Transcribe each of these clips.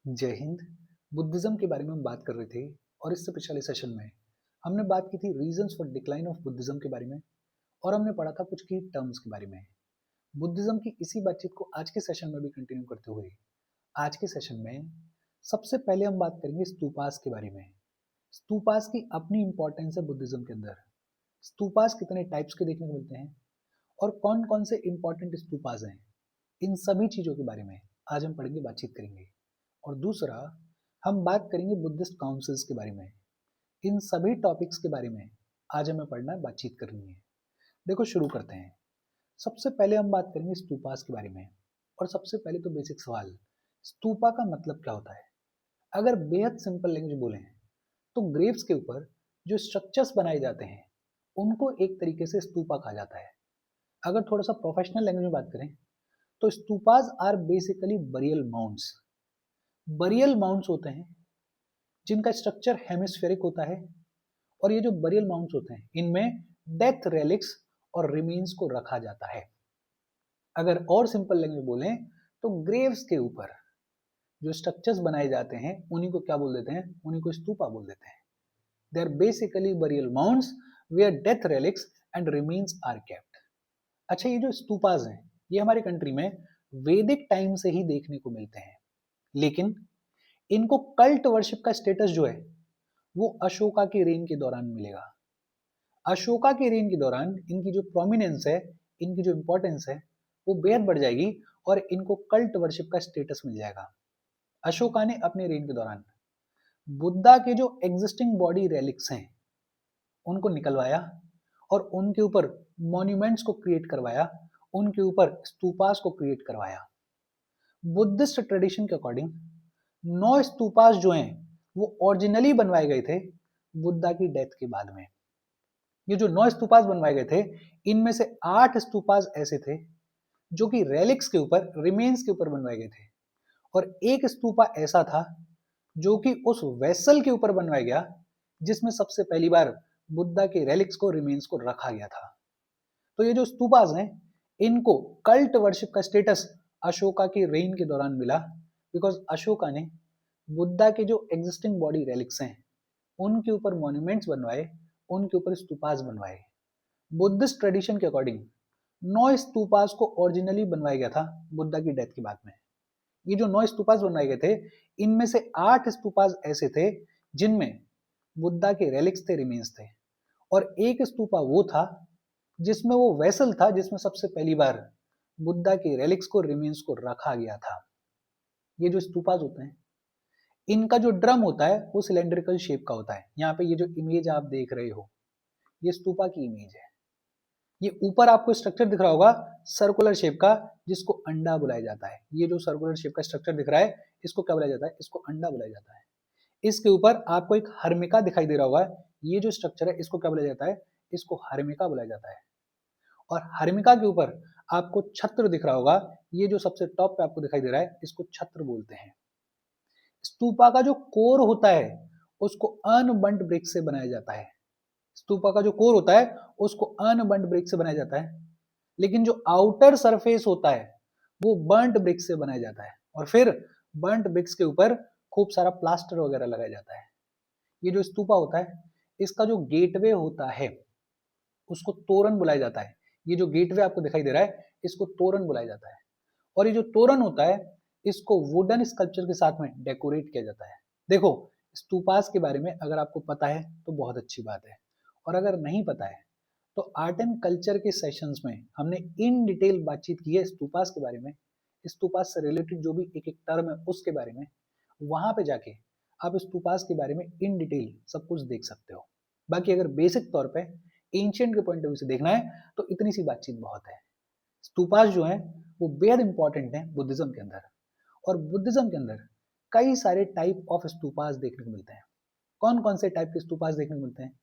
जय हिंद। बुद्धिज्म के बारे में हम बात कर रहे थे और इससे पिछले सेशन में हमने बात की थी reasons for decline of Buddhism के बारे में और हमने पढ़ा था कुछ की टर्म्स के बारे में। बुद्धिज्म की इसी बातचीत को आज के सेशन में भी कंटिन्यू करते हुए आज के सेशन में सबसे पहले हम बात करेंगे स्तूपास के बारे में। स्तूपास की अपनी इंपॉर्टेंस है बुद्धिज्म के अंदर। स्तूपास कितने टाइप्स के देखने को मिलते हैं और कौन कौन से इंपॉर्टेंट स्तूपास हैं, इन सभी चीजों के बारे में आज हम पढ़ेंगे, बातचीत करेंगे। और दूसरा, हम बात करेंगे बुद्धिस्ट काउंसिल्स के बारे में। इन सभी टॉपिक्स के बारे में आज हमें पढ़ना है, बातचीत करनी है। देखो, शुरू करते हैं। सबसे पहले हम बात करेंगे स्तूपास के बारे में। और सबसे पहले तो बेसिक सवाल, स्तूपा का मतलब क्या होता है? अगर बेहद सिंपल लैंग्वेज बोले तो ग्रेव्स के ऊपर जो स्ट्रक्चर्स बनाए जाते हैं उनको एक तरीके से स्तूपा कहा जाता है। अगर थोड़ा सा प्रोफेशनल लैंग्वेज में बात करें तो stupas are basically burial mounts. Burial mounts होते हैं जिनका स्ट्रक्चर हेमिस्फेरिक होता है और ये जो बरियल माउंट्स होते हैं इनमें डेथ रेलिक्स और रिमेन्स को रखा जाता है। अगर और सिंपल लैंग्वेज बोलें तो ग्रेव्स के ऊपर जो स्ट्रक्चर्स बनाए जाते हैं उन्हीं को क्या बोल देते हैं? उन्हीं को स्तूपा बोल देते हैं। They are basically burial mounts where death relics and remains are kept. अच्छा, ये जो स्तूपास हैं ये हमारे कंट्री में वैदिक टाइम से ही देखने को मिलते हैं, लेकिन इनको कल्ट वर्शिप का स्टेटस जो है वो अशोका के रेन के दौरान मिलेगा। अशोका के रेन के दौरान इनकी जो प्रोमिनेंस है, इनकी जो इंपॉर्टेंस है वो बेहद बढ़ जाएगी और इनको कल्ट वर्शिप का स्टेटस मिल जाएगा। अशोका ने अपने रेन के दौरान बुद्धा के जो एग्जिस्टिंग बॉडी रेलिक्स हैं उनको निकलवाया और उनके ऊपर मॉन्यूमेंट्स को क्रिएट करवाया, उनके ऊपर स्तूपास को क्रिएट करवाया। बुद्धिस्ट ट्रेडिशन के अकॉर्डिंग 9 स्तूपास जो हैं वो ओरिजिनली बनवाए गए थे बुद्धा की डेथ के बाद में। ये जो 9 स्तूपास बनवाए गए थे इनमें से 8 स्तूपास ऐसे थे जो कि रेलिक्स के ऊपर, रिमेन्स के ऊपर बनवाए गए थे और एक स्तूपा ऐसा था जो कि उस वेसल के ऊपर बनवाया गया जिसमें सबसे पहली बार बुद्धा के रेलिक्स को, रिमेन्स को रखा गया था। तो ये जो स्तूपास हैं इनको कल्ट वर्शिप का स्टेटस अशोका के रेन के दौरान मिला, बिकॉज अशोका ने बुद्धा के जो एग्जिस्टिंग बॉडी रेलिक्स हैं उनके ऊपर मॉन्यूमेंट्स बनवाए, उनके ऊपर स्तूपास बनवाए। बुद्धिस्ट ट्रेडिशन के अकॉर्डिंग 9 स्तूपास को ओरिजिनली बनवाया गया था बुद्धा की डेथ के बाद में। ये जो 9 स्तूपास बनवाए गए थे इनमें से 8 स्तूपास ऐसे थे जिनमें बुद्धा के रेलिक्स थे, रिमेन्स थे, और एक स्तूपा वो था जिसमें वो वेसल था जिसमें सबसे पहली बार बुद्धा के रेलिक्स को, रिमेन्स को रखा गया था। ये जो स्तूपास होते हैं इनका जो ड्रम होता है वो सिलेंड्रिकल शेप का होता है। यहाँ पे ये जो इमेज आप देख रहे हो ये स्तूपा की इमेज है। ये ऊपर आपको स्ट्रक्चर दिख रहा होगा सर्कुलर शेप का, जिसको अंडा बुलाया जाता है। ये जो सर्कुलर शेप का स्ट्रक्चर दिख रहा है इसको क्या बुलाया जाता है? इसको अंडा बुलाया जाता है। इसके ऊपर आपको एक हर्मिका दिखाई दे रहा होगा, ये जो स्ट्रक्चर है इसको क्या बुलाया जाता है? इसको हर्मिका बुलाया जाता है। और हर्मिका के ऊपर आपको छत्र दिख रहा होगा, ये जो सबसे टॉप पे आपको दिखाई दे रहा है इसको छत्र बोलते हैं। स्तूपा का जो कोर होता है उसको अनबर्न्ड ब्रिक से बनाया जाता है। स्तूपा का जो कोर होता है उसको अनबर्न्ड ब्रिक से बनाया जाता है, लेकिन जो आउटर सरफेस होता है वो बर्न्ड ब्रिक से बनाया जाता है और फिर बर्न्ड ब्रिक्स के ऊपर खूब सारा प्लास्टर वगैरह लगाया जाता है। ये जो स्तूपा होता है इसका जो गेटवे होता है उसको तोरण बुलाया जाता है। ये जो गेटवे आपको दिखाई दे रहा है इसको तोरण बुलाया जाता है और ये जो तोरण होता है इसको वुडन स्कल्पचर के साथ में डेकोरेट किया जाता है। देखो, स्तूपास के बारे में अगर आपको पता है तो बहुत अच्छी बात है, और अगर नहीं पता है तो आर्ट एंड कल्चर के सेशंस में हमने इन डिटेल बातचीत की है स्तूपास के बारे में। स्तूपास से रिलेटेड जो भी एक एक टर्म है उसके बारे में, वहां पे जाके आप स्तूपास के बारे में इन डिटेल सब कुछ देख सकते हो। बाकी अगर बेसिक तौर पे एंशिएंट के पॉइंट ऑफ व्यू से देखना है तो इतनी सी बातचीत बहुत है। स्तूपास जो है वो बेहद इंपॉर्टेंट है बुद्धिज्म के अंदर, और बुद्धिज्म के अंदर कई सारे टाइप ऑफ स्तूपास देखने को मिलते हैं। कौन कौन से टाइप के स्तूपास देखने को मिलते हैं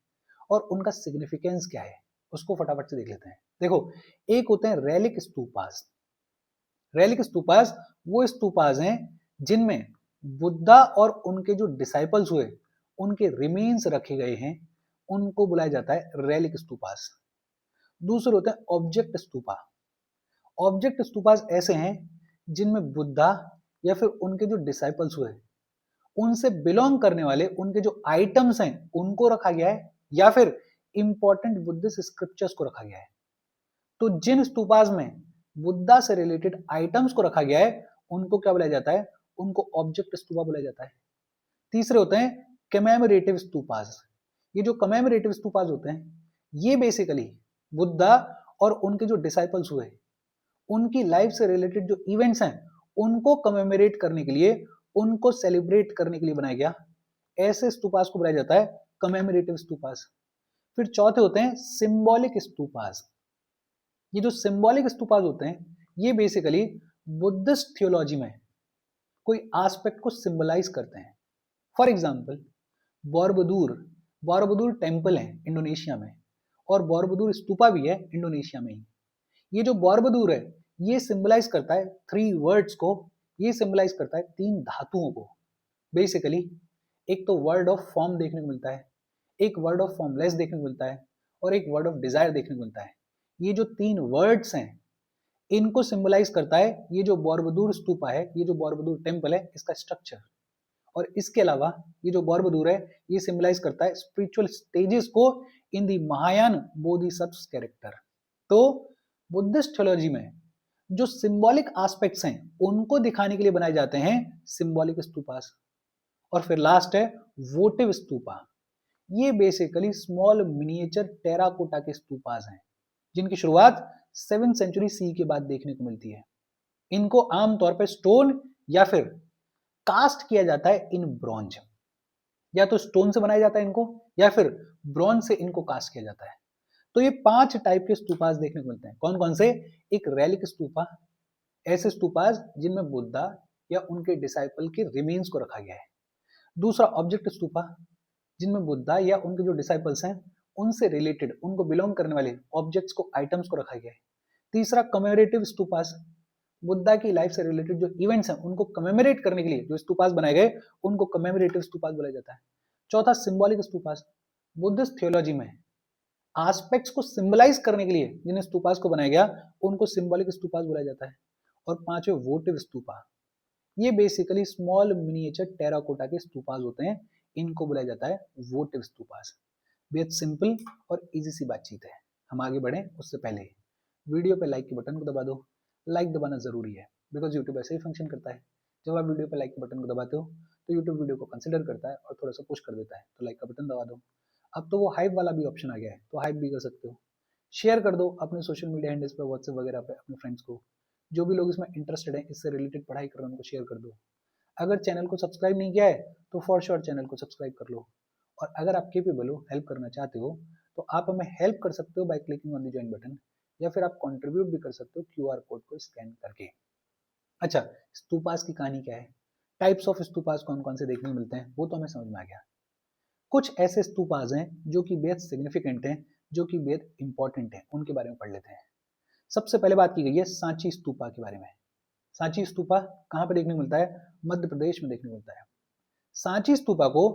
और उनका सिग्निफिकेंस क्या है उसको फटाफट से देख लेते हैं। देखो, एक होते हैं रेलिक स्तूपास। रेलिक स्तूपास वो स्तूपास हैं जिनमें बुद्धा और उनके जो डिसाइपल्स हुए उनके रिमेन्स रखे गए हैं, उनको बुलाया जाता है रेलिक स्तूपास। दूसरे होते हैं ऑब्जेक्ट स्तूपा। ऑब्जेक्ट स्तूपास ऐसे हैं जिनमें बुद्धा या फिर उनके जो डिसाइपल्स हुए उनसे बिलोंग करने वाले उनके जो आइटम्स हैं उनको रखा गया है, या फिर इंपॉर्टेंट बुद्धिस्ट स्क्रिप्चर्स को रखा गया है। तो जिन स्तूपास में बुद्धा से रिलेटेड आइटम्स को रखा गया है उनको क्या बुलाया जाता है? उनको ऑब्जेक्ट स्तूपा बुलाया जाता है। तीसरे होते हैं कमेमोरेटिव स्तूपास। ये जो कमेमोरेटिव स्तूपास होते हैं ये बेसिकली बुद्धा और उनके जो डिसाइपल्स हुए उनकी लाइफ से रिलेटेड जो इवेंट्स हैं उनको कमेमोरेट करने के लिए, उनको सेलिब्रेट करने के लिए बनाया गया। ऐसे स्तूपास को बुलाया जाता है कमेमोरेटिव स्तूपास। फिर चौथे होते हैं सिंबॉलिक स्तूपास। ये जो सिंबॉलिक स्तूपास होते हैं ये बेसिकली बुद्धिस्ट थियोलॉजी में कोई एस्पेक्ट को सिंबलाइज करते हैं। फॉर एग्जाम्पल बोरोबुदुर टेम्पल है इंडोनेशिया में, और बोरोबुदुर स्तूपा भी है इंडोनेशिया में ही। ये जो बोरोबुदुर है ये सिंबलाइज करता है 3 वर्ड्स को, ये सिंबलाइज करता है 3 धातुओं को। बेसिकली एक तो वर्ड ऑफ फॉर्म देखने को मिलता है, एक वर्ड ऑफ फॉर्मलेस देखने को मिलता है, और एक वर्ड ऑफ डिजायर देखने को मिलता है। ये जो 3 वर्ड्स हैं इनको सिंबलाइज करता है ये जो बोरोबुदुर स्तूपा है, ये जो बोरोबुदुर टेम्पल है, इसका स्ट्रक्चर। और इसके अलावा ये जो बोरोबुदुर है ये सिंबलाइज करता है स्पिरिचुअल स्टेजेस को इन दी महायान बोधिसत्व कैरेक्टर। तो बुद्धिस्ट थियोलॉजी में जो सिंबॉलिक एस्पेक्ट्स हैं उनको दिखाने के लिए बनाए जाते हैं सिंबॉलिक स्तूपास। और फिर लास्ट है वोटिव स्तूपा। ये बेसिकली स्मॉल मिनिएचर टेराकोटा के स्तूपास हैं जिनकी शुरुआत 7th सेंचुरी सी के बाद देखने को मिलती है। इनको आमतौर पर स्टोन या फिर कास्ट किया जाता है इन ब्रॉन्ज, या तो स्टोन से बनाया जाता है इनको या फिर ब्रॉन्ज से इनको कास्ट किया जाता है। तो ये 5 टाइप के स्तूपास देखने को मिलते हैं। कौन कौन से? एक रेलिक स्तूपा, ऐसे स्तूपास जिनमें बुद्धा या उनके डिसाइपल के रिमेन्स को रखा गया है। दूसरा ऑब्जेक्ट स्तूपा, जिनमें बुद्धा या उनके जो डिसाइपल्स हैं उनसे रिलेटेड, उनको बिलोंग करने वाले ऑब्जेक्ट्स को, आइटम्स को रखा गया है। तीसरा कमेमोरेटिव स्तूपास, बुद्धा की लाइफ से रिलेटेड जो इवेंट्स हैं उनको कमेमोरेट करने के लिए जो स्तूपास बनाए गए उनको कमेमोरेटिव स्तूपास बोला जाता है। चौथा सिंबॉलिक स्तूपास, बुद्धिस्ट थियोलॉजी में एस्पेक्ट्स को सिंबलाइज करने के लिए जिन स्तूपास को बनाया गया उनको सिंबॉलिक स्तूपास बोला जाता है। और पांचवें वोटिव स्तूपा, ये बेसिकली स्मॉल मिनिएचर टेराकोटा के स्तूपास होते हैं, इनको बुलाया जाता है वोटिव स्तूपास। बेहद सिंपल और इजी सी बातचीत है। हम आगे बढ़े उससे पहले वीडियो पे लाइक के बटन को दबा दो। लाइक दबाना जरूरी है बिकॉज यूट्यूब ऐसे ही फंक्शन करता है। जब आप वीडियो पे लाइक के बटन को दबाते हो तो यूट्यूब वीडियो को कंसिडर करता है और थोड़ा सा पुश कर देता है, तो लाइक का बटन दबा दो। अब तो वो हाइप वाला भी ऑप्शन आ गया है, तो हाइप भी कर सकते हो। शेयर कर दो अपने सोशल मीडिया हैंडल्स पे, व्हाट्सएप वगैरह पे अपने फ्रेंड्स को। जो भी लोग इसमें इंटरेस्टेड हैं, इससे रिलेटेड पढ़ाई कर रहे हैं, उनको शेयर कर दो। अगर चैनल को सब्सक्राइब नहीं किया है तो फॉर श्योर चैनल को सब्सक्राइब कर लो। और अगर आप केपेबल हो, हेल्प करना चाहते हो, तो आप हमें हेल्प कर सकते हो by clicking on the join button, या फिर आप कंट्रीब्यूट भी कर सकते हो क्यूआर कोड को स्कैन करके। अच्छा, स्तूपास की कहानी क्या है, टाइप्स ऑफ स्तूपास कौन कौन से देखने को मिलते हैं, वो तो हमें समझ में आ गया। कुछ ऐसे स्तूपास हैं जो कि बेहद सिग्निफिकेंट हैं, जो कि बेहद इंपॉर्टेंट हैं, उनके बारे में पढ़ लेते हैं। सबसे पहले बात की गई है सांची स्तूपा के बारे में। सांची स्तूपा कहाँ पे देखने को मिलता है? मध्य प्रदेश में देखने को मिलता है। सांची स्तूपा को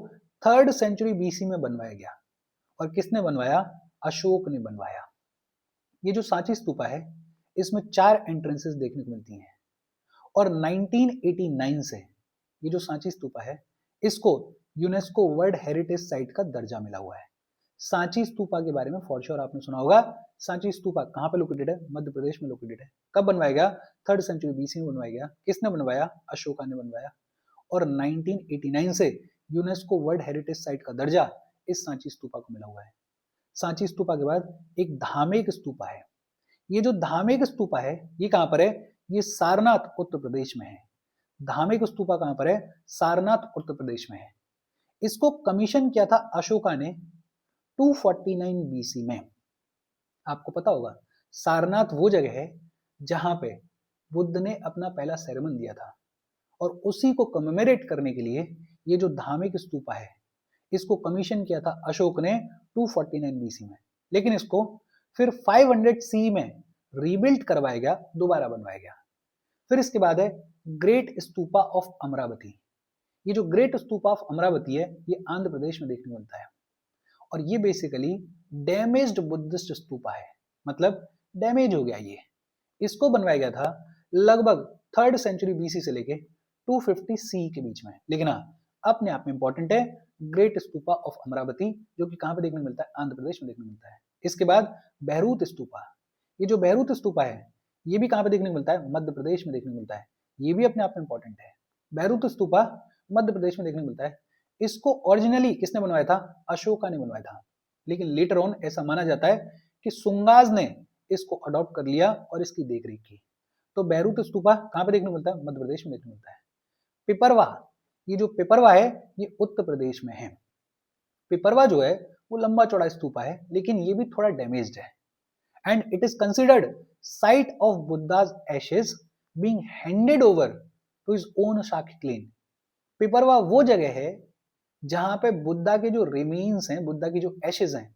3rd सेंचुरी बीसी में बनवाया गया। और किसने बनवाया? अशोक ने बनवाया। ये जो सांची स्तूपा है इसमें 4 एंट्रेंसेस देखने को मिलती हैं। और 1989 से ये जो सांची स्तूपा है इसको यूनेस्को वर्ल्ड हेरिटेज साइट का दर्जा मिला हुआ है। सांची स्तूपा के बारे में फॉर श्योर आपने सुना होगा। सांची स्तूपा कहाँ पे लोकेटेड है? मध्य प्रदेश में लोकेटेड है। कब बनवाया गया? 3rd सेंचुरी बीसी में बनवाया गया। किसने बनवाया? अशोका ने बनवाया। और 1989 से यूनेस्को वर्ल्ड हेरिटेज साइट का दर्जा इस सांची स्तूपा को मिला हुआ है। सांची स्तूपा के बाद एक धामेक स्तूपा है। ये जो धामेक स्तूपा है ये कहां पर है? ये सारनाथ उत्तर प्रदेश में है। धामेक स्तूपा कहां पर है? सारनाथ उत्तर प्रदेश में है। इसको कमीशन किया था अशोका ने 249 बीसी में। आपको पता होगा सारनाथ वो जगह है जहां पे बुद्ध ने अपना पहला सेरेमन दिया था, और उसी को कमेमोरेट करने के लिए ये जो धामेक स्तूपा है इसको कमीशन किया था अशोक ने 249 बीसी में। लेकिन इसको फिर 500 सी में रीबिल्ड करवाया गया, दोबारा बनवाया गया। फिर इसके बाद है ग्रेट स्तूपा ऑफ अमरावती। ये जो ग्रेट स्तूपा ऑफ अमरावती है ये आंध्र प्रदेश में देखने को मिलता है। और ये बेसिकली डैमेज्ड बुद्धिस्ट स्तूपा है, मतलब डैमेज हो गया ये। इसको बनवाया गया था लगभग 3rd सेंचुरी बीसी से लेके 250 सी के बीच में। लेकिन हाँ, अपने आप में इंपॉर्टेंट है। ग्रेट स्तूपा ऑफ अमरावती, जो कि कहाँ पे देखने को मिलता है, आंध्र प्रदेश में देखने को मिलता है। इसके बाद बहरूत स्तूपा, ये जो बहरूत स्तूपा है ये भी कहाँ पे देखने को मिलता है, मध्य प्रदेश में देखने को मिलता है। ये भी अपने आप में इंपॉर्टेंट है। बहरूत स्तूपा मध्य प्रदेश में देखने को मिलता है। इसको ओरिजिनली किसने बनवाया था, अशोका ने बनवाया था, लेकिन लेटर ऑन ऐसा माना जाता है कि सुंगाज ने इसको अडॉप्ट कर लिया और इसकी देखरेख की। तो बहरूत स्तूपा कहाँ पे देखने को मिलता है, मध्य प्रदेश में देखने को मिलता है। पिपरवा, ये जो पिपरवा है ये उत्तर प्रदेश में है। पिपरवा जो है वो लंबा चौड़ा स्तूपा है, लेकिन ये भी थोड़ा डैमेज्ड है। And it is considered site of Buddha's ashes being handed over to his own Shakya clan. Piprahwa वो जगह है जहां पे बुद्धा के जो रिमेन्स हैं, बुद्धा की जो एशेज हैं,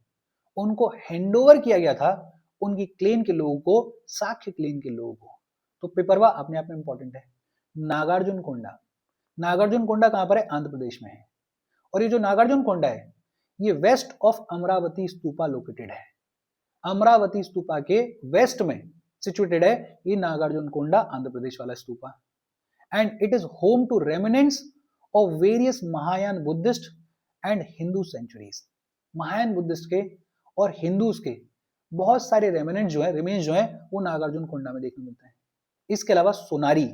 उनको हैंडओवर किया गया था उनकी क्लेन के लोगों को, साक्य क्लेन के लोगों को। तो पिपरवा अपने आप में इंपॉर्टेंट है। नागार्जुन कोंडा, नागार्जुन कोंडा कहां पर है, आंध्र प्रदेश में है। और ये जो नागार्जुन कोंडा है ये west of Amaravati stupa located है। अमरावती स्तूपा के वेस्ट में सिचुएटेड है ये नागार्जुन कोंडा आंध्र प्रदेश वाला stupa. And it is home to remnants of various Mahayana Buddhist and Hindu centuries. Mahayana Buddhist के और हिंदूज के बहुत सारे रेमिनेंट जो है, रिमेन्स जो है, वो नागार्जुन कोंडा में देखने को मिलते हैं। इसके अलावा सोनारी,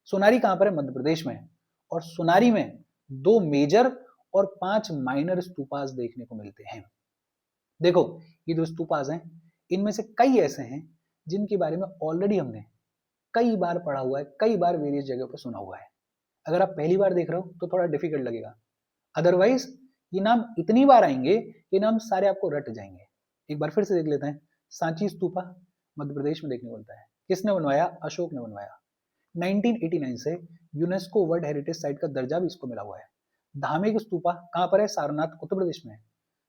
सोनारी कहां पर है, मध्य प्रदेश में। और सोनारी में 2 मेजर और 5 माइनर स्तूपास देखने को मिलते हैं। देखो ये जो स्तूपास हैं इनमें से कई ऐसे हैं जिनके बारे में ऑलरेडी हमने कई बार पढ़ा हुआ है, कई बार वेरियस जगह पर सुना हुआ है। अगर आप पहली बार देख रहे हो तो थोड़ा डिफिकल्ट लगेगा, अदरवाइज ये नाम इतनी बार आएंगे ये नाम सारे आपको रट जाएंगे। एक बार फिर से देख लेते हैं। सांची स्तूपा मध्य प्रदेश में देखने को मिलता है। किसने बनवाया, अशोक ने बनवाया। 1989 से यूनेस्को वर्ल्ड हेरिटेज साइट का दर्जा भी इसको मिला हुआ है। धामेक स्तूपा कहां पर है, सारनाथ उत्तर प्रदेश में है।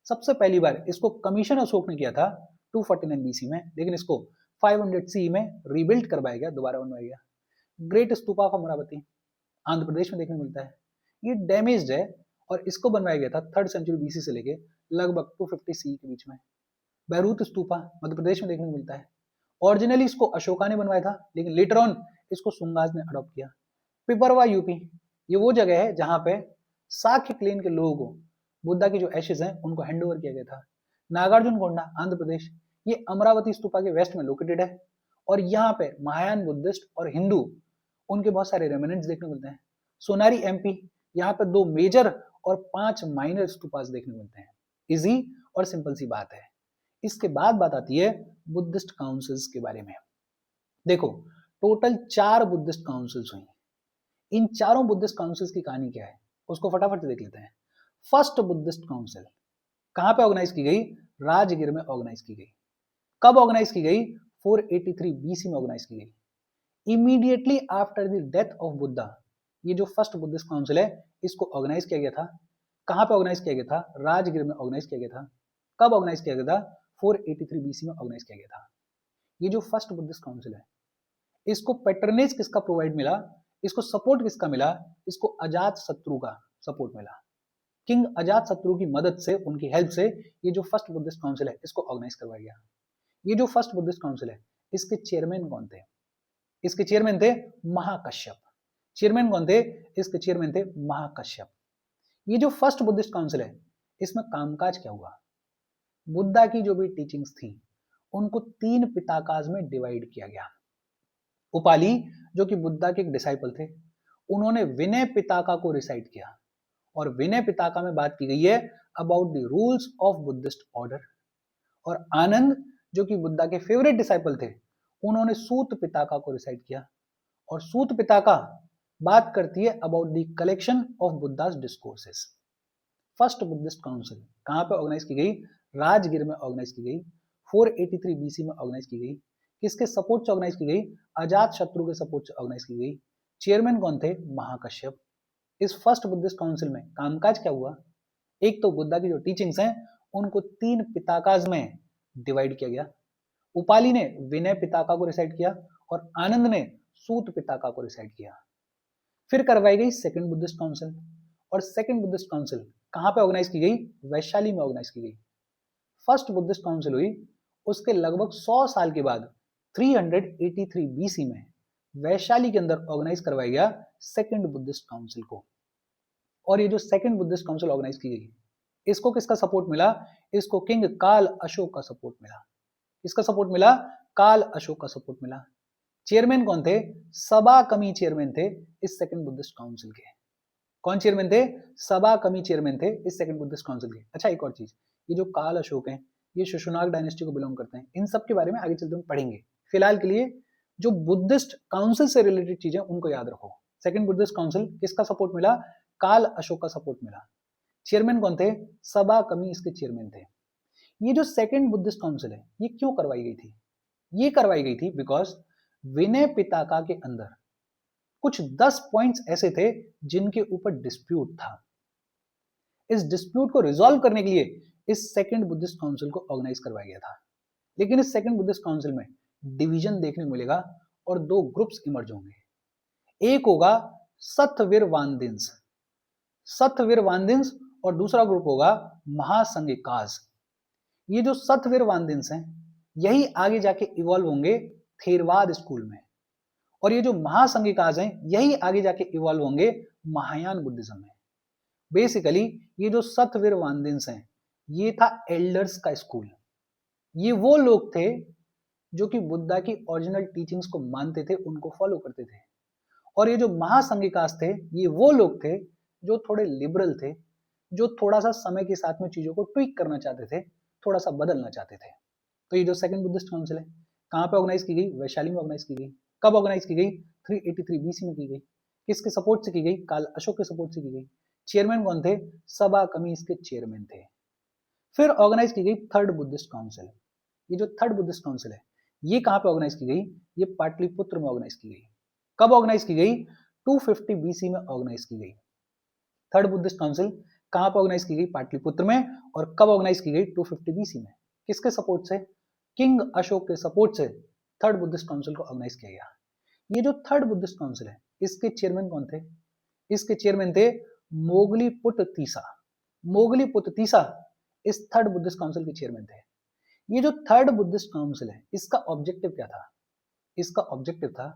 सबसे पहली बार इसको कमीशन अशोक ने किया था 249 बीसी में, लेकिन इसको 500 सी में रीबिल्ड करवाया गया, दोबारा बनवाया गया। ग्रेट स्तूपा ऑफ अमरावती आंध्र प्रदेश में देखने को मिलता है। ये डैमेज्ड है और इसको बनवाया गया था 3rd सेंचुरी बीसी से लेके लगभग 250 सी के बीच में। बहरूत स्तूपा मध्य प्रदेश में देखने को मिलता है। ओरिजिनली इसको अशोका ने बनवाया था, लेकिन लेटर ऑन इसको सुंगाज ने अडॉप्ट किया। पिपरवा यूपी, ये वो जगह है जहां पे साक्य क्लेन के लोगों को बुद्धा की जो एशेज हैं उनको हैंडओवर किया गया था। नागार्जुन कोंडा आंध्र प्रदेश, ये अमरावती स्तूपा के वेस्ट में लोकेटेड है। और यहाँ पे महायान बुद्धिस्ट और हिंदू उनके बहुत सारे रेमिनेंट्स देखने को मिलते हैं। सोनारी एमपी, यहाँ पे 2 मेजर और 5 माइनर स्तूपास देखने को मिलते हैं। इजी और सिंपल सी बात है। इसके बाद बात आती है बुद्धिस्ट काउंसिल्स के बारे में। देखो टोटल 4 बुद्धिस्ट काउंसिल्स हुई। इन चारों बुद्धिस्ट काउंसिल्स की कहानी क्या है उसको फटाफट से देख लेते हैं। फर्स्ट बुद्धिस्ट काउंसिल कहां पे ऑर्गेनाइज की गई, राजगीर में ऑर्गेनाइज की गई। कब ऑर्गेनाइज की गई, 483 बीसी में ऑर्गेनाइज की गई। Immediately after the death of Buddha ये जो फर्स्ट बुद्धिस्ट काउंसिल है इसको ऑर्गेनाइज किया गया था। कहां पे ऑर्गेनाइज किया गया था, राजगीर में ऑर्गेनाइज किया गया था। कब ऑर्गेनाइज किया गया था, 483 बीसी में ऑर्गेनाइज किया गया था। ये जो फर्स्ट बुद्धिस्ट काउंसिल है इसको पैटर्नेज किसका प्रोवाइड मिला, इसको सपोर्ट किसका मिला, इसको अजात शत्रु का सपोर्ट मिला। किंग अजात शत्रु की मदद से, उनकी हेल्प से ये जो फर्स्ट बुद्धिस्ट काउंसिल है इसको ऑर्गेनाइज करवाया गया। ये जो फर्स्ट बुद्धिस्ट काउंसिल है इसके चेयरमैन कौन थे, इसके चेयरमैन थे महाकश्यप। चेयरमैन कौन थे, इसके चेयरमैन थे महाकश्यप। ये जो फर्स्ट बुद्धिस्ट काउंसिल है इसमें कामकाज क्या हुआ, बुद्धा की जो भी टीचिंग्स थी उनको 3 पिताकाज में डिवाइड किया गया। उपाली जो कि बुद्धा के एक डिसाइपल थे, उन्होंने विनय पिताका को रिसाइट किया। और विनय पिताका में बात की गई है about the rules of Buddhist order. और आनंद जो कि बुद्धा के फेवरेट डिसाइपल थे, उन्होंने सूत पिताका को रिसाइट किया। और सूत पिताका बात करती है about the collection of Buddhas discourses. First Buddhist council कहां पे ऑर्गेनाइज की गई, राजगीर में ऑर्गेनाइज की गई। 483 बीसी में ऑर्गेनाइज की गई। किसके सपोर्ट से ऑर्गेनाइज की गई, अजात शत्रु के सपोर्ट से ऑर्गेनाइज की गई। चेयरमैन कौन थे, महाकश्यप। इस फर्स्ट बुद्धिस्ट काउंसिल में कामकाज क्या हुआ, एक तो बुद्धा की जो टीचिंग्स हैं उनको 3 पिताकाज में डिवाइड किया गया। उपाली ने विनय पिताका को रिसाइट किया और आनंद ने सूत पिताका को रिसाइट किया। फिर करवाई गई सेकंड बुद्धिस्ट काउंसिल। और सेकंड बुद्धिस्ट काउंसिल कहां पे ऑर्गेनाइज की गई, वैशाली में ऑर्गेनाइज की गई। फर्स्ट बुद्धिस्ट काउंसिल हुई उसके लगभग 100 साल के बाद 383 बीसी में वैशाली के अंदर ऑर्गेनाइज करवाया गया सेकंड बुद्धिस्ट काउंसिल को। और ये जो सेकंड बुद्धिस्ट काउंसिल ऑर्गेनाइज की गई, इसको किसका सपोर्ट मिला? इसको किंग कार्ल अशोक का सपोर्ट मिला। किसका सपोर्ट मिला? कार्ल अशोक का सपोर्ट मिला। चेयरमैन कौन थे? सबा कमी चेयरमैन थे इस सेकंड बुद्धिस्ट काउंसिल के। कौन चेयरमैन थे? सबा कमी चेयरमैन थे इस सेकंड बुद्धिस्ट काउंसिल के। अच्छा, एक और चीज, ये जो कार्ल अशोक हैं, ये शोशनाग डायनेस्टी को बिलोंग करते हैं। इन सब के बारे में आगे चलते हम पढ़ेंगे। फिलहाल के लिए जो बुद्धिस्ट काउंसिल से रिलेटेड चीजें उनको याद रखो। सेकंड बुद्धिस्ट काउंसिल किसका सपोर्ट मिला? कार्ल अशोक का सपोर्ट मिला। चेयरमैन कौन थे? सबा कमी इसके चेयरमैन थे। ये जो सेकंड बुद्धिस्ट काउंसिल है, ये क्यों करवाई गई थी? ये करवाई गई थी बिकॉज विनय पिताका के अंदर कुछ 10 पॉइंट्स ऐसे थे जिनके ऊपर डिस्प्यूट था। इस डिस्प्यूट को रिजॉल्व करने के लिए इस सेकंड बुद्धिस्ट काउंसिल को ऑर्गेनाइज करवाया गया था। लेकिन इस सेकंड बुद्धिस्ट काउंसिल में डिवीजन देखने को मिलेगा और दो ग्रुप्स इमर्ज होंगे। एक होगा सतवीरवादिन्स, सतवीरवादिन्स, और दूसरा ग्रुप होगा महासंघिकाज। ये जो सतवीरवादिन्स हैं, यही आगे जाके इवॉल्व होंगे थेरवाद स्कूल में, और ये जो महासंघिकाज हैं, यही आगे जाके इवॉल्व होंगे महायान बुद्धिज्म में। बेसिकली ये जो सतवीरवादिन्स हैं, ये था एल्डर्स का स्कूल। ये वो लोग थे जो कि बुद्धा की ओरिजिनल टीचिंग्स को मानते थे, उनको फॉलो करते थे। और ये जो महासंघिकास थे, ये वो लोग थे जो थोड़े लिबरल थे, जो थोड़ा सा समय के साथ में चीजों को ट्विक करना चाहते थे, थोड़ा सा बदलना चाहते थे। तो ये जो सेकंड बुद्धिस्ट काउंसिल है, कहाँ पे ऑर्गेनाइज की गई? वैशाली में ऑर्गेनाइज की गई। कब ऑर्गेनाइज की गई? 383 बीसी में की गई। किसके सपोर्ट से की गई? कार्ल अशोक के सपोर्ट से की गई। चेयरमैन कौन थे? सबा कमी इसके चेयरमैन थे। फिर ऑर्गेनाइज की गई थर्ड बुद्धिस्ट काउंसिल। ये जो थर्ड बुद्धिस्ट काउंसिल है, ये कहां पे ऑर्गेनाइज की गई? ये पाटलिपुत्र में ऑर्गेनाइज की गई। कब ऑर्गेनाइज की गई? 250 बीसी में ऑर्गेनाइज की गई। थर्ड बुद्धिस्ट काउंसिल कहां पे ऑर्गेनाइज की गई? पाटलिपुत्र में। और कब ऑर्गेनाइज की गई? 250 बीसी में। किसके सपोर्ट से? किंग अशोक के सपोर्ट से थर्ड बुद्धिस्ट काउंसिल को ऑर्गेनाइज किया गया। ये जो थर्ड बुद्धिस्ट काउंसिल है, इसके चेयरमैन कौन थे? इसके चेयरमैन थे मोगलीपुत्र तीसा। मोगलीपुत्र तीसा इस थर्ड बुद्धिस्ट काउंसिल के चेयरमैन थे। ये जो थर्ड बुद्धिस्ट काउंसिल है, इसका ऑब्जेक्टिव क्या था? इसका ऑब्जेक्टिव था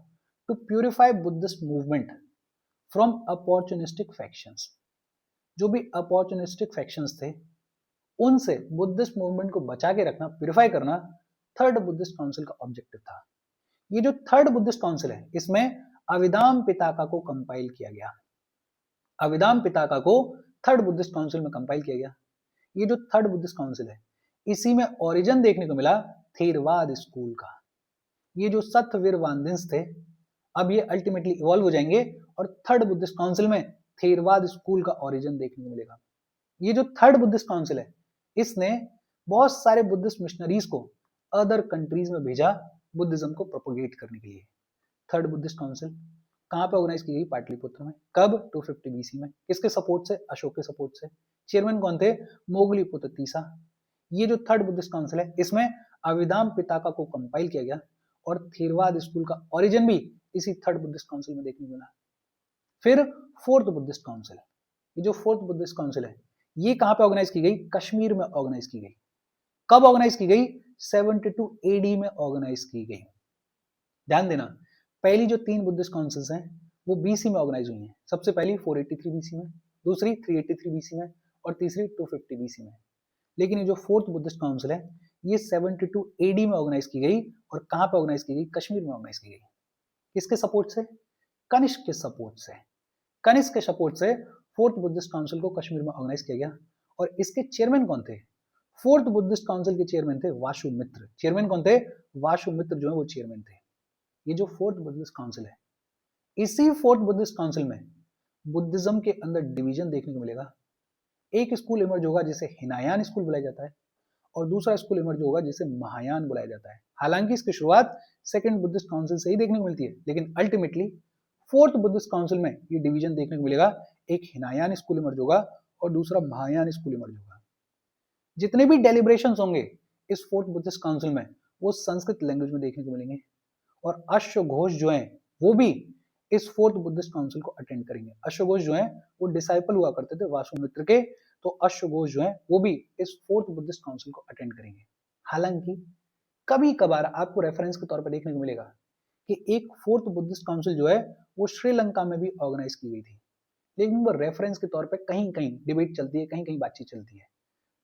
to purify Buddhist movement from opportunistic factions. जो भी अपॉर्चुनिस्टिक फैक्शंस थे, उनसे बुद्धिस्ट मूवमेंट को बचा के रखना, प्यूरिफाई करना, थर्ड बुद्धिस्ट काउंसिल का ऑब्जेक्टिव था। ये जो थर्ड बुद्धिस्ट काउंसिल है, इसमें अविदाम पिताका को कंपाइल किया गया। अविदाम पिताका को थर्ड बुद्धिस्ट काउंसिल में कंपाइल किया गया। ये जो थर्ड बुद्धिस्ट काउंसिल है, इसी में ओरिजिन देखने को मिला थेरवाद स्कूल का। ये जो सतवीरवादिन्स थे, अब ये अल्टीमेटली इवॉल्व हो जाएंगे और थर्ड बुद्धिस्ट काउंसिल में थेरवाद स्कूल का ओरिजिन देखने को मिलेगा। ये जो थर्ड बुद्धिस्ट काउंसिल है, इसने बहुत सारे बुद्धिस्ट मिशनरीज को अदर कंट्रीज में भेजा बुद्धिज्म को प्रोपोगेट करने के लिए। थर्ड बुद्धिस्ट काउंसिल कहां पे ऑर्गेनाइज की गई? पाटलिपुत्र में। कब? 250 बीसी में। किसके सपोर्ट से? अशोक के सपोर्ट से। चेयरमैन कौन थे? मोगलीपुत्र तीसा। ये जो थर्ड बुद्धिस्ट काउंसिल है, इसमें अविदाम पिताका को कंपाइल किया गया और थेरवाद स्कूल का ओरिजिन भी इसी थर्ड बुद्धिस्ट काउंसिल में देखने को मिला। फिर फोर्थ बुद्धिस्ट काउंसिल, ये जो फोर्थ बुद्धिस्ट काउंसिल है, ये कहां पे ऑर्गेनाइज की गई? कश्मीर में ऑर्गेनाइज की गई। कब ऑर्गेनाइज की गई? 72 एडी में ऑर्गेनाइज की गई। ध्यान देना, पहली जो तीन बुद्धिस्ट काउंसिल्स हैं, वो बीसी में ऑर्गेनाइज हुई हैं। सबसे पहली 483 बीसी में, दूसरी 383 बीसी में, और तीसरी 250 बीसी में। लेकिन ये जो फोर्थ बुद्धिस्ट काउंसिल है, ये 72 एडी में ऑर्गेनाइज की गई। और कहां पे ऑर्गेनाइज की गई? कश्मीर में ऑर्गेनाइज की गई। किसके सपोर्ट से? कनिष्क के सपोर्ट से। कनिष्क के सपोर्ट से फोर्थ बुद्धिस्ट काउंसिल को कश्मीर में ऑर्गेनाइज किया गया। और इसके चेयरमैन कौन थे? फोर्थ बुद्धिस्ट काउंसिल के चेयरमैन थे वासुमित्र। चेयरमैन कौन थे? वासुमित्र जो है वो चेयरमैन थे। ये जो फोर्थ बुद्धिस्ट काउंसिल है, इसी फोर्थ बुद्धिस्ट काउंसिल में बुद्धिज्म के अंदर डिवीजन देखने को मिलेगा। एक स्कूल इमर्ज होगा जिसे हिनायान स्कूल बुलाया जाता है, और दूसरा स्कूल इमर्ज होगा जिसे महायान बुलाया जाता है। हालांकि इसकी शुरुआत सेकंड बुद्धिस्ट काउंसिल से ही देखने को मिलती है, लेकिन अल्टीमेटली फोर्थ बुद्धिस्ट काउंसिल में ये डिवीजन देखने को मिलेगा। एक हिनायान स्कूल इमर्ज होगा और दूसरा महायान स्कूल इमर्ज होगा। जितने भी डेलिब्रेशंस होंगे इस फोर्थ बुद्धिस्ट काउंसिल में, वो संस्कृत लैंग्वेज में देखने को मिलेंगे। और अश्वघोष जो है, वो भी इस फोर्थ बुद्धिस्ट काउंसिल को अटेंड करेंगे। अश्वघोष जो है वो डिसाइपल हुआ करते थे वासुमित्र के, तो अश्वघोष जो है वो भी इस फोर्थ बुद्धिस्ट काउंसिल को अटेंड करेंगे। हालांकि कभी कभार आपको रेफरेंस के तौर पर देखने को मिलेगा कि एक फोर्थ बुद्धिस्ट काउंसिल जो है वो श्रीलंका में भी ऑर्गेनाइज की गई थी, लेकिन वो रेफरेंस के तौर पे कहीं कहीं डिबेट चलती है, कहीं कहीं बातचीत चलती है।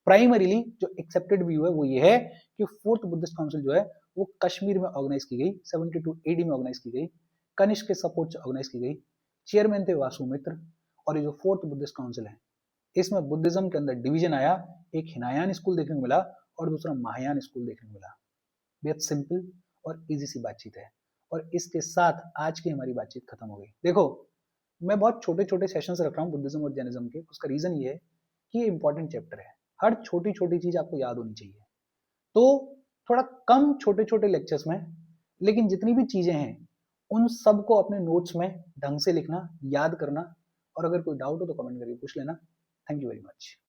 प्राइमरीली जो एक्सेप्टेड व्यू है वो ये है कि फोर्थ बुद्धिस्ट काउंसिल जो है वो कश्मीर में ऑर्गेनाइज की गई, 72 एडी में ऑर्गेनाइज की गई, कनिष्क के सपोर्ट से ऑर्गेनाइज की गई। चेयरमैन थे वासुमित्र। और ये जो फोर्थ बुद्धिस्ट काउंसिल है इसमें बुद्धिज्म के अंदर डिवीजन आया, एक हिनायान स्कूल देखने को मिला और दूसरा महायान स्कूल देखने को मिला। बेहद सिंपल और इजी सी बातचीत है। और इसके साथ आज की हमारी बातचीत खत्म हो गई। देखो, मैं बहुत छोटे छोटे सेशंस रख रहा हूँ बुद्धिज्म और जैनिज्म के, उसका रीजन ये है कि ये इंपॉर्टेंट चैप्टर है। हर छोटी छोटी चीज आपको याद होनी चाहिए। तो थोड़ा कम छोटे छोटे लेक्चर्स में, लेकिन जितनी भी चीजें हैं उन सबको अपने नोट्स में ढंग से लिखना, याद करना। और अगर कोई डाउट हो तो कमेंट करके पूछ लेना। Thank you very much.